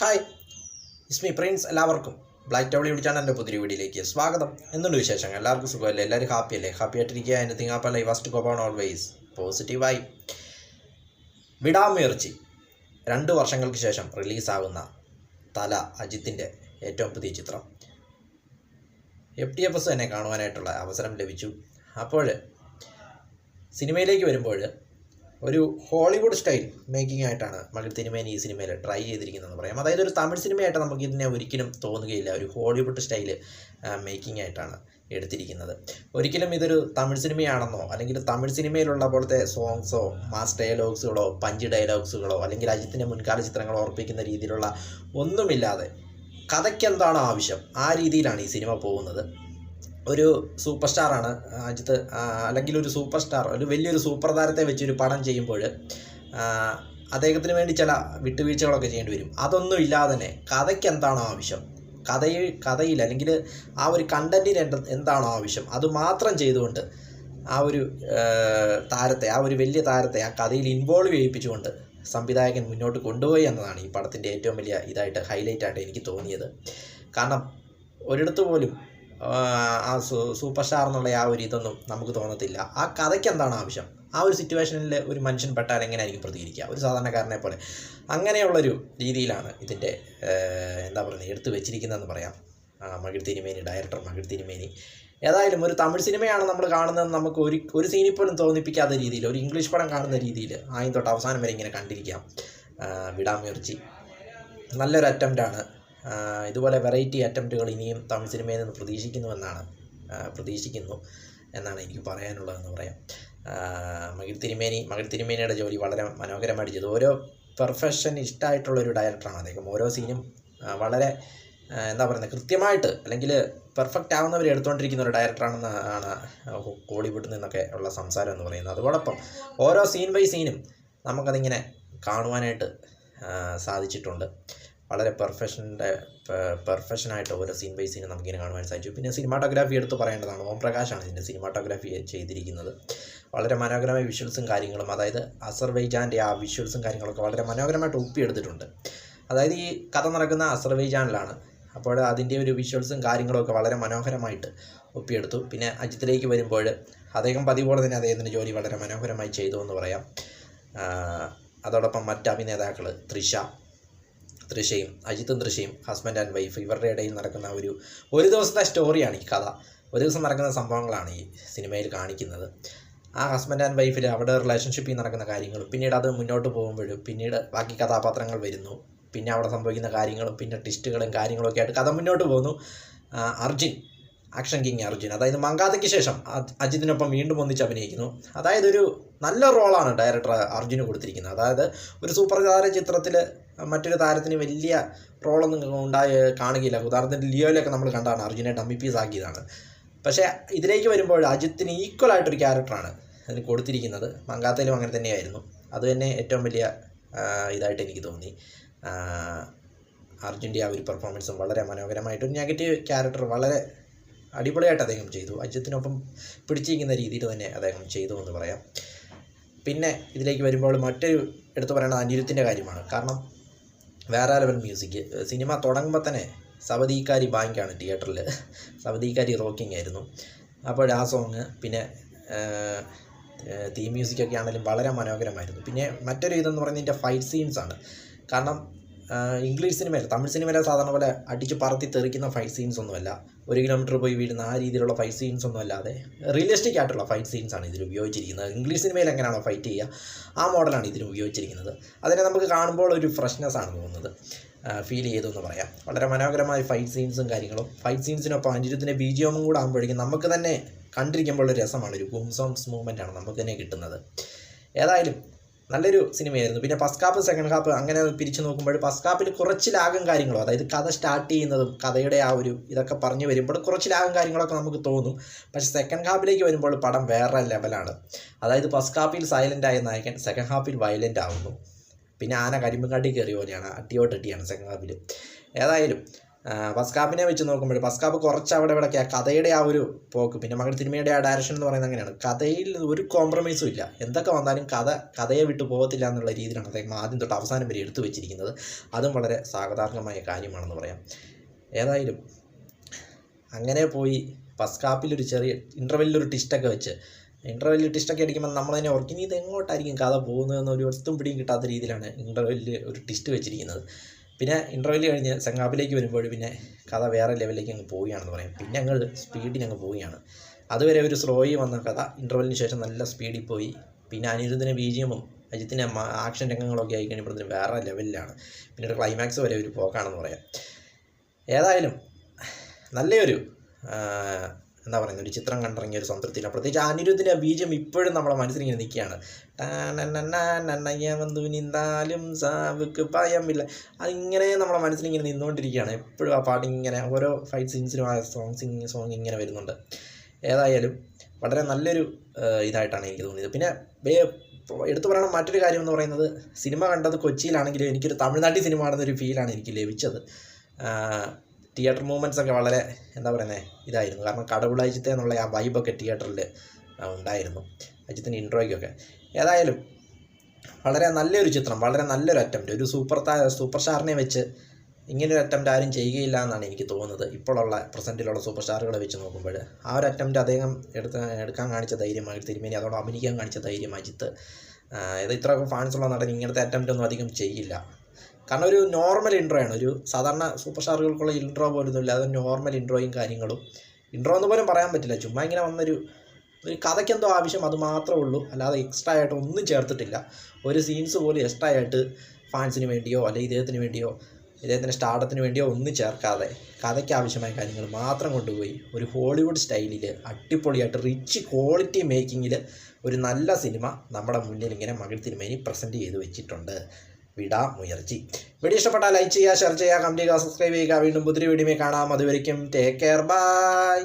Hi, Ismi Prince. എല്ലാവർക്കും black ടൗളി ചാനലിൻ്റെ പുതിയ വീഡിയോയിലേക്ക് സ്വാഗതം. എന്തുണ്ട് വിശേഷങ്ങൾ? എല്ലാവർക്കും സുഖമല്ലേ? എല്ലാവരും ഹാപ്പി അല്ലേ? ഹാപ്പി ആയിട്ടിരിക്കുക. Anything happen life first cope on always പോസിറ്റീവായി. വിടാമുയർച്ചി 2 വർഷങ്ങൾക്ക് ശേഷം റിലീസാകുന്ന തല അജിത്തിൻ്റെ ഏറ്റവും പുതിയ ചിത്രം FTFS തന്നെ കാണുവാനായിട്ടുള്ള അവസരം ലഭിച്ചു. അപ്പോൾ സിനിമയിലേക്ക് വരുമ്പോൾ ഒരു ഹോളിവുഡ് സ്റ്റൈൽ മേക്കിംഗ് ആയിട്ടാണ് മകൾ തിരുമേനി ഈ സിനിമയിൽ ട്രൈ ചെയ്തിരിക്കുന്നതെന്ന് പറയാം. അതായത് ഒരു തമിഴ് സിനിമയായിട്ട് നമുക്ക് ഇതിനെ ഒരിക്കലും തോന്നുകയില്ല. ഒരു ഹോളിവുഡ് സ്റ്റൈല് മേക്കിംഗ് ആയിട്ടാണ് എടുത്തിരിക്കുന്നത്. ഒരിക്കലും ഇതൊരു തമിഴ് സിനിമയാണെന്നോ അല്ലെങ്കിൽ തമിഴ് സിനിമയിലുള്ള പോലത്തെ സോങ്സോ മാസ് ഡയലോഗ്സുകളോ പഞ്ച് ഡയലോഗ്സുകളോ അല്ലെങ്കിൽ അജിത്തിൻ്റെ മുൻകാല ചിത്രങ്ങളോ ഓർപ്പിക്കുന്ന രീതിയിലുള്ള ഒന്നുമില്ലാതെ കഥയ്ക്ക് എന്താണോ ആവശ്യം ആ രീതിയിലാണ് ഈ സിനിമ പോകുന്നത്. ഒരു സൂപ്പർ സ്റ്റാറാണ് അജിത്ത്, അല്ലെങ്കിൽ ഒരു സൂപ്പർ സ്റ്റാർ, ഒരു വലിയൊരു സൂപ്പർ താരത്തെ വെച്ചൊരു പടം ചെയ്യുമ്പോൾ അദ്ദേഹത്തിന് വേണ്ടി ചില വിട്ടുവീഴ്ചകളൊക്കെ ചെയ്യേണ്ടി വരും. അതൊന്നും ഇല്ലാതെ തന്നെ കഥയ്ക്ക് എന്താണോ ആവശ്യം, കഥയിൽ അല്ലെങ്കിൽ ആ ഒരു കണ്ടൻറ്റിന് എന്താണോ ആവശ്യം അത് മാത്രം ചെയ്തുകൊണ്ട് ആ ഒരു താരത്തെ, ആ ഒരു വലിയ താരത്തെ ആ കഥയിൽ ഇൻവോൾവ് ചെയ്യിപ്പിച്ചുകൊണ്ട് സംവിധായകൻ മുന്നോട്ട് കൊണ്ടുപോയി എന്നതാണ് ഈ പടത്തിൻ്റെ ഏറ്റവും വലിയ ഹൈലൈറ്റ് ആയിട്ട് എനിക്ക് തോന്നിയത്. കാരണം ഒരിടത്ത് പോലും ആ സൂപ്പർ സ്റ്റാർ എന്നുള്ള ആ ഒരു ഇതൊന്നും നമുക്ക് തോന്നത്തില്ല. ആ കഥയ്ക്ക് എന്താണ് ആവശ്യം, ആ ഒരു സിറ്റുവേഷനിൽ ഒരു മനുഷ്യൻ പെട്ടാൽ എങ്ങനെയായിരിക്കും പ്രതികരിക്കുക, ഒരു സാധാരണക്കാരനെ പോലെ. അങ്ങനെയുള്ളൊരു രീതിയിലാണ് ഇതിൻ്റെ എടുത്തു വെച്ചിരിക്കുന്നതെന്ന് പറയാം മകൾ തിരുമേനി, ഡയറക്ടർ മകൾ തിരുമേനി. ഏതായാലും ഒരു തമിഴ് സിനിമയാണ് നമ്മൾ കാണുന്നത്, നമുക്ക് ഒരു സീനിൽ പോലും തോന്നിപ്പിക്കാത്ത രീതിയിൽ, ഒരു ഇംഗ്ലീഷ് പടം കാണുന്ന രീതിയിൽ ആദ്യം തൊട്ട് അവസാനം വരെ ഇങ്ങനെ കണ്ടിരിക്കാം. വിടാമുയർച്ചി നല്ലൊരു അറ്റംപ്റ്റാണ്. ഇതുപോലെ വെറൈറ്റി അറ്റംപ്റ്റുകൾ ഇനിയും തമിഴ് സിനിമയിൽ നിന്ന് പ്രതീക്ഷിക്കുന്നു എന്നാണ് എനിക്ക് പറയാനുള്ളതെന്ന് പറയാം. മകൾ തിരുമേനിയുടെ ജോലി വളരെ മനോഹരമായിട്ട് ചെയ്തു. ഓരോ പെർഫെക്ഷൻ ഇഷ്ടമായിട്ടുള്ളൊരു ഡയറക്ടറാണ് അദ്ദേഹം. ഓരോ സീനും വളരെ കൃത്യമായിട്ട് അല്ലെങ്കിൽ പെർഫെക്റ്റ് ആവുന്നവർ എടുത്തുകൊണ്ടിരിക്കുന്ന ഒരു ഡയറക്ടറാണെന്നാണ് ഹോളിവുഡിൽ നിന്നൊക്കെ ഉള്ള സംസാരം എന്ന് പറയുന്നത്. അതോടൊപ്പം ഓരോ സീൻ ബൈ സീനും നമുക്കതിങ്ങനെ കാണുവാനായിട്ട് സാധിച്ചിട്ടുണ്ട്. വളരെ പെർഫെക്ഷനായിട്ട് ഓരോ സീൻ ബൈ സീനും നമുക്കിങ്ങനെ കാണുവാൻ സാധിച്ചു. പിന്നെ സിനിമാറ്റോഗ്രാഫി എടുത്ത് പറയേണ്ടതാണ്. ഓം പ്രകാശാണ് ഇതിൻ്റെ സിനിമാറ്റോഗ്രാഫി ചെയ്തിരിക്കുന്നത്. വളരെ മനോഹരമായ വിഷ്വൽസും കാര്യങ്ങളും, അതായത് അസർബൈജാൻ്റെ ആ വിഷ്വൽസും കാര്യങ്ങളൊക്കെ വളരെ മനോഹരമായിട്ട് ഒപ്പിയെടുത്തിട്ടുണ്ട്. അതായത് ഈ കഥ നടക്കുന്ന അസർബൈജാനിലാണ്. അപ്പോൾ അതിൻ്റെ ഒരു വിഷ്വൽസും കാര്യങ്ങളൊക്കെ വളരെ മനോഹരമായിട്ട് ഒപ്പിയെടുത്തു. പിന്നെ അജിത്തിലേക്ക് വരുമ്പോൾ അദ്ദേഹം പതിപോലെ തന്നെ അദ്ദേഹത്തിൻ്റെ ജോലി വളരെ മനോഹരമായി ചെയ്തു എന്ന് പറയാം. അതോടൊപ്പം മറ്റ് അഭിനേതാക്കൾ തൃഷയും തൃഷയും ഹസ്ബൻഡ് ആൻഡ് വൈഫ്, ഇവരുടെ ഇടയിൽ നടക്കുന്ന ഒരു ദിവസത്തെ സ്റ്റോറിയാണ് ഈ കഥ. ഒരു ദിവസം നടക്കുന്ന സംഭവങ്ങളാണ് ഈ സിനിമയിൽ കാണിക്കുന്നത്. ആ ഹസ്ബൻഡ് ആൻഡ് വൈഫിൽ അവരുടെ റിലേഷൻഷിപ്പിൽ നടക്കുന്ന കാര്യങ്ങളും പിന്നീട് അത് മുന്നോട്ട് പോകുമ്പോഴും പിന്നീട് ബാക്കി കഥാപാത്രങ്ങൾ വരുന്നു, പിന്നെ അവിടെ സംഭവിക്കുന്ന കാര്യങ്ങളും പിന്നെ ട്വിസ്റ്റുകളും കാര്യങ്ങളൊക്കെ ആയിട്ട് കഥ മുന്നോട്ട് പോകുന്നു. ആക്ഷൻ കിങ് അർജുൻ, അതായത് മങ്കാതയ്ക്ക് ശേഷം അജിത്തിനൊപ്പം വീണ്ടും ഒന്നിച്ച് അഭിനയിക്കുന്നു. അതായത് ഒരു നല്ല റോളാണ് ഡയറക്ടർ അർജുന് കൊടുത്തിരിക്കുന്നത്. അതായത് ഒരു സൂപ്പർ താര ചിത്രത്തിൽ മറ്റൊരു താരത്തിന് വലിയ റോളൊന്നും കാണുകയില്ല. ഉദാഹരണത്തിന് ലിയോയിലൊക്കെ നമ്മൾ കണ്ടാണ് അർജുനെ ഡമ്മി പീസ് ആക്കിയതാണ്. പക്ഷേ ഇതിലേക്ക് വരുമ്പോൾ അജിത്തിന് ഈക്വലായിട്ടൊരു ക്യാരക്ടറാണ് അതിന് കൊടുത്തിരിക്കുന്നത്. മങ്കാത്തയിലും അങ്ങനെ തന്നെയായിരുന്നു. അത് തന്നെ ഏറ്റവും വലിയ ഇതായിട്ട് എനിക്ക് തോന്നി. അർജുൻ്റെ ആ ഒരു പെർഫോമൻസും വളരെ മനോഹരമായിട്ടൊരു നെഗറ്റീവ് ക്യാരക്ടർ വളരെ അടിപൊളിയായിട്ട് അദ്ദേഹം ചെയ്തു. അജിത്തിനൊപ്പം പിടിച്ചിരിക്കുന്ന രീതിയിൽ തന്നെ അദ്ദേഹം ചെയ്തു എന്ന് പറയാം. പിന്നെ ഇതിലേക്ക് വരുമ്പോൾ മറ്റൊരു എടുത്തു പറയേണ്ടത് അനിരുദ്ധിൻ്റെ കാര്യമാണ്. കാരണം വേറെ ലെവൽ മ്യൂസിക്. സിനിമ തുടങ്ങുമ്പോൾ തന്നെ സവദീക്കാരി ബാങ്കാണ് തിയേറ്ററിൽ, സവദീക്കാരി റോക്കിംഗ് ആയിരുന്നു. അപ്പോൾ ആ സോങ് പിന്നെ തീം മ്യൂസിക്കൊക്കെ ആണെങ്കിലും വളരെ മനോഹരമായിരുന്നു. പിന്നെ മറ്റൊരു ഇതെന്ന് പറയുന്നത് ഇതിൻ്റെ ഫൈറ്റ് സീൻസാണ്. കാരണം ഇംഗ്ലീഷ് സിനിമയിൽ, തമിഴ് സിനിമയിലെ സാധാരണ പോലെ അടിച്ച് പറത്തി തെറിക്കുന്ന ഫൈറ്റ് സീൻസ് ഒന്നുമല്ല, 1 കിലോമീറ്റർ പോയി വീഴുന്ന ആ രീതിയിലുള്ള ഫൈറ്റ് സീൻസ് ഒന്നും അല്ലാതെ റിയലിസ്റ്റിക് ആയിട്ടുള്ള ഫൈറ്റ് സീൻസാണ് ഇതിൽ ഉപയോഗിച്ചിരിക്കുന്നത്. ഇംഗ്ലീഷ് സിനിമയിൽ എങ്ങനെയാണോ ഫൈറ്റ് ചെയ്യുക ആ മോഡലാണ് ഇതിന് ഉപയോഗിച്ചിരിക്കുന്നത്. അതിനെ നമുക്ക് കാണുമ്പോൾ ഒരു ഫ്രഷ്നെസ് ആണ് തോന്നുന്നത്, ഫീൽ ചെയ്തു എന്ന് പറയാം. വളരെ മനോഹരമായ ഫൈറ്റ് സീൻസും കാര്യങ്ങളും. ഫൈറ്റ് സീൻസിനൊപ്പം അനിരുദ്ധിൻ്റെ BGM കൂടെ ആകുമ്പോഴേക്കും നമുക്ക് തന്നെ കണ്ടിരിക്കുമ്പോൾ ഒരു രസമാണ്, ഒരു ഗൂംസോംസ് മൂവ്മെൻറ്റാണ് നമുക്ക് തന്നെ കിട്ടുന്നത്. ഏതായാലും നല്ലൊരു സിനിമയായിരുന്നു. പിന്നെ ഫസ്റ്റ് ഹാഫ് സെക്കൻഡ് ഹാഫ് അങ്ങനെ പിരിച്ചു നോക്കുമ്പോൾ ഫസ്റ്റ് ഹാഫിൽ കുറച്ച് ലാഗും കാര്യങ്ങളും, അതായത് കഥ സ്റ്റാർട്ട് ചെയ്യുന്നതും കഥയുടെ ആ ഇതൊക്കെ പറഞ്ഞു വരുമ്പോൾ കുറച്ച് ലാഗും കാര്യങ്ങളൊക്കെ നമുക്ക് തോന്നും. പക്ഷേ സെക്കൻഡ് ഹാഫിലേക്ക് വരുമ്പോൾ പടം വേറെ ലെവലാണ്. അതായത് ഫസ്റ്റ് ഹാഫിൽ സൈലൻ്റ് ആയ നായകൻ സെക്കൻഡ് ഹാഫിൽ വയലൻ്റ് ആവുന്നു. പിന്നെ ആന കരിമ്പും കാട്ടി കയറിയ പോലെയാണ്, അട്ടിയോട്ടട്ടിയാണ് സെക്കൻഡ് ഹാഫിൽ. ഏതായാലും ഫസ്റ്റ് ഹാഫിനെ വെച്ച് നോക്കുമ്പോൾ ഫസ്റ്റ് ഹാഫ് കുറച്ച് അവിടെ ഇവിടെയൊക്കെ ആ കഥയുടെ ആ ഒരു പോക്ക്, പിന്നെ മകൾ സിനിമയുടെ ആ ഡയറക്ഷൻ എന്ന് പറയുന്നത് അങ്ങനെയാണ്. കഥയിൽ ഒരു കോംപ്രമൈസും ഇല്ല. എന്തൊക്കെ വന്നാലും കഥയെ വിട്ടു പോകത്തില്ല എന്നുള്ള രീതിയിലാണ് അദ്ദേഹം ആദ്യം തൊട്ട് അവസാനം വരെ എടുത്തു വെച്ചിരിക്കുന്നത്. അതും വളരെ സാധാരണമായ കാര്യമാണെന്ന് പറയാം. ഏതായാലും അങ്ങനെ പോയി ഫസ്റ്റ് ഹാഫിലൊരു ചെറിയ ഇൻ്റർവെല്ലിലൊരു ടിസ്റ്റൊക്കെ വെച്ച്, ഇൻ്റർവെല്ലിൽ ടിസ്റ്റൊക്കെ അടിക്കുമ്പോൾ നമ്മൾ തന്നെ ഓർക്കും ഇനി ഇത് എങ്ങോട്ടായിരിക്കും കഥ പോകുന്നതെന്ന് ഒരു ഒത്തും പിടിയും കിട്ടാത്ത രീതിയിലാണ് ഇൻ്റർവെല്ലിൽ ഒരു ടിസ്റ്റ് വെച്ചിരിക്കുന്നത്. പിന്നെ ഇൻ്റർവെല്ല് കഴിഞ്ഞ് സെക്കൻഡ് ഹാഫിലേക്ക് വരുമ്പോൾ പിന്നെ കഥ വേറെ ലെവലിലേക്ക് അങ്ങ് പോവുകയാണെന്ന് പറയാം. പിന്നെ അങ്ങ് സ്പീഡിന് അങ്ങ് പോവുകയാണ്. അതുവരെ ഒരു സ്ലോയിൽ വന്ന കഥ ഇൻ്റർവെല്ലിന് ശേഷം നല്ല സ്പീഡിൽ പോയി. പിന്നെ അനിരുദ്ധിൻ്റെ ബിജിഎമ്മും അജിത്തിൻ്റെ ആക്ഷൻ രംഗങ്ങളൊക്കെ ആയി കഴിയുമ്പോഴത്തേന് വേറെ ലെവലിലാണ്. പിന്നെ ഒരു ക്ലൈമാക്സ് വരെ ഒരു പോക്കാണെന്ന് പറയാം. ഏതായാലും നല്ലൊരു എന്താ പറയുന്നത്, ഒരു ചിത്രം കണ്ടിറങ്ങിയ ഒരു സംതൃപ്തിയില്ല. പ്രത്യേകിച്ച് അനിരുദ്ധിൻ്റെ ബീജം ഇപ്പോഴും നമ്മളെ മനസ്സിലിങ്ങനെ നിൽക്കുകയാണ്. നീന്താലും സാവുക്ക് ഭയമില്ല, അതിങ്ങനെ നമ്മളെ മനസ്സിലിങ്ങനെ നിന്നുകൊണ്ടിരിക്കുകയാണ്. എപ്പോഴും ആ പാട്ട് ഇങ്ങനെ ഓരോ ഫൈറ്റ് സീൻസിലും ആ സോങ് ഇങ്ങനെ വരുന്നുണ്ട്. ഏതായാലും വളരെ നല്ലൊരു ഇതായിട്ടാണ് എനിക്ക് തോന്നിയത്. പിന്നെ എടുത്തു പറയണം മറ്റൊരു കാര്യം എന്ന് പറയുന്നത്, സിനിമ കണ്ടത് കൊച്ചിയിലാണെങ്കിലും എനിക്കൊരു തമിഴ്നാട്ടിൽ സിനിമ കാണുന്നൊരു ഫീലാണ് എനിക്ക് ലഭിച്ചത്. തിയേറ്റർ മൂവ്മെൻറ്റ്സ് ഒക്കെ വളരെ എന്താ പറയുന്നത് ഇതായിരുന്നു. കാരണം കടവുള അജിത്തെ എന്നുള്ള ആ വൈബൊക്കെ തിയേറ്ററിൽ ഉണ്ടായിരുന്നു, അജിത്തിൻ്റെ ഇൻട്രോയ്ക്കൊക്കെ. ഏതായാലും വളരെ നല്ലൊരു ചിത്രം, വളരെ നല്ലൊരു അറ്റംപ്റ്റ്. ഒരു സൂപ്പർ സ്റ്റാറിനെ വെച്ച് ഇങ്ങനൊരു അറ്റംപ്റ്റ് ആരും ചെയ്യുകയില്ല എന്നാണ് എനിക്ക് തോന്നുന്നത്. ഇപ്പോഴുള്ള പ്രസൻറ്റിലുള്ള സൂപ്പർ സ്റ്റാറുകളെ വെച്ച് നോക്കുമ്പോൾ ആ ഒരു അറ്റംപ്റ്റ് അദ്ദേഹം എടുക്കാൻ കാണിച്ച ധൈര്യം തിരുമേനി, അതോടെ അഭിനയിക്കാൻ കാണിച്ച ധൈര്യം അജിത്ത്. ഇത്രയൊക്കെ ഫാൻസുള്ള നടൻ ഇങ്ങനത്തെ അറ്റംപ്റ്റ് ഒന്നും അധികം ചെയ്യില്ല. കാരണം ഒരു നോർമൽ ഇൻട്രോ ആണ്. ഒരു സാധാരണ സൂപ്പർ സ്റ്റാറുകൾക്കുള്ള ഇൻട്രോ പോലൊന്നുമില്ല. അത് നോർമൽ ഇൻട്രോയും കാര്യങ്ങളും. ഇൻട്രോ എന്ന് പോലും പറയാൻ പറ്റില്ല, ചുമ്മാ ഇങ്ങനെ വന്നൊരു കഥയ്ക്കെന്തോ ആവശ്യം അത് മാത്രമേ ഉള്ളൂ. അല്ലാതെ എക്സ്ട്രാ ആയിട്ട് ഒന്നും ചേർത്തിട്ടില്ല. ഒരു സീൻസ് പോലും എക്സ്ട്രാ ആയിട്ട് ഫാൻസിന് വേണ്ടിയോ അല്ലെങ്കിൽ ഇദ്ദേഹത്തിന് വേണ്ടിയോ ഇദ്ദേഹത്തിൻ്റെ സ്റ്റാർഡത്തിന് വേണ്ടിയോ ഒന്നും ചേർക്കാതെ കഥയ്ക്ക് ആവശ്യമായ കാര്യങ്ങൾ മാത്രം കൊണ്ടുപോയി ഒരു ഹോളിവുഡ് സ്റ്റൈലിൽ അടിപൊളിയായിട്ട് റിച്ച് ക്വാളിറ്റി മേക്കിങ്ങിൽ ഒരു നല്ല സിനിമ നമ്മുടെ മുന്നിൽ ഇങ്ങനെ മകൾ തിരുമേനി പ്രസൻറ്റ് ചെയ്ത് വെച്ചിട്ടുണ്ട്. വിടാമുയർച്ചി. വീഡിയോ ഇഷ്ടപ്പെട്ടാൽ ലൈക്ക് ചെയ്യുക, ഷെയർ ചെയ്യുക, കമൻറ്റ് ചെയ്യുക, സബ്സ്ക്രൈബ് ചെയ്യുക. വീണ്ടും പുതിയ വീഡിയോയിൽ കാണാം. അതുവരയ്ക്കും ടേക്ക് കെയർ, ബൈ.